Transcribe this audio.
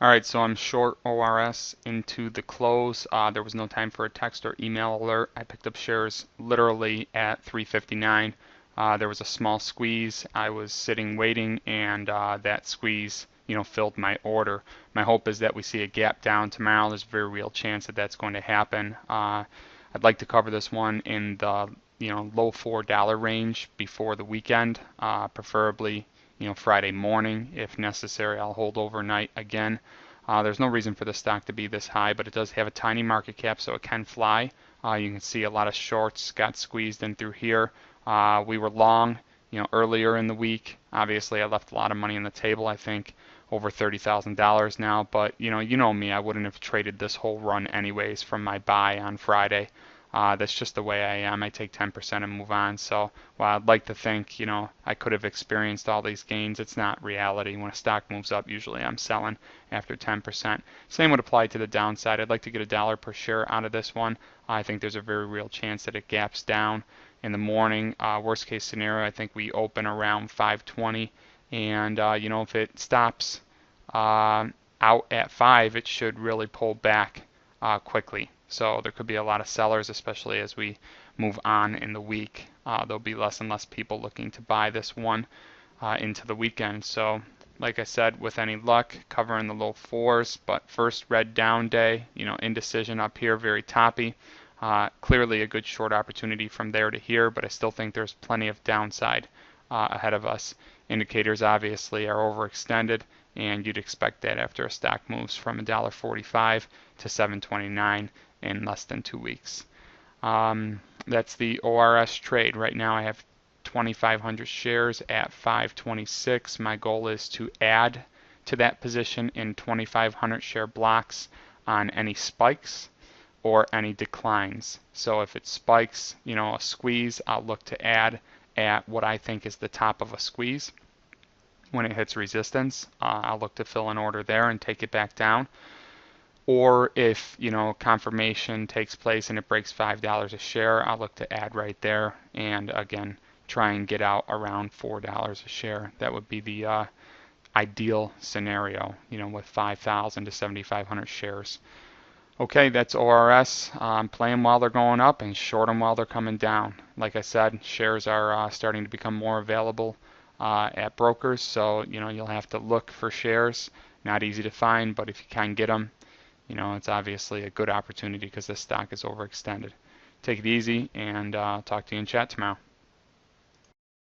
All right, so I'm short ORS into the close. There was no time for a text or email alert. I picked up shares literally at 3:59. There was a small squeeze. I was sitting waiting, and that squeeze, filled my order. My hope is that we see a gap down tomorrow. There's a very real chance that that's going to happen. I'd like to cover this one in the low $4 range before the weekend, preferably Friday morning if necessary. I'll hold overnight again. There's no reason for the stock to be this high, but it does have a tiny market cap, so it can fly. You can see a lot of shorts got squeezed in through here. We were long, earlier in the week. Obviously, I left a lot of money on the table. I think over $30,000 now, but you know me, I wouldn't have traded this whole run anyways from my buy on Friday. That's just the way I am. I take 10% and move on. So while I'd like to think, I could have experienced all these gains, it's not reality. When a stock moves up, usually I'm selling after 10%. Same would apply to the downside. I'd like to get $1 per share out of this one. I think there's a very real chance that it gaps down in the morning. Worst case scenario, I think we open around 520. And, if it stops out at 5, it should really pull back quickly. So there could be a lot of sellers, especially as we move on in the week. There'll be less and less people looking to buy this one into the weekend. So like I said, with any luck, covering the low fours, but first red down day, indecision up here, very toppy. Clearly a good short opportunity from there to here, but I still think there's plenty of downside ahead of us. Indicators obviously are overextended, and you'd expect that after a stock moves from $1.45 to $7.29 in less than 2 weeks. That's the ORS trade. Right now I have 2,500 shares at 526. My goal is to add to that position in 2,500 share blocks on any spikes or any declines. So if it spikes, a squeeze, I'll look to add at what I think is the top of a squeeze. When it hits resistance, I'll look to fill an order there and take it back down. Or if confirmation takes place and it breaks $5 a share, I'll look to add right there, and again try and get out around $4 a share. That would be the ideal scenario, with 5,000 to 7,500 shares. Okay, that's ORS. Play them while they're going up and short them while they're coming down. Like I said, shares are starting to become more available at brokers, so you'll have to look for shares. Not easy to find, but if you can get them, it's obviously a good opportunity because this stock is overextended. Take it easy, and talk to you in chat tomorrow.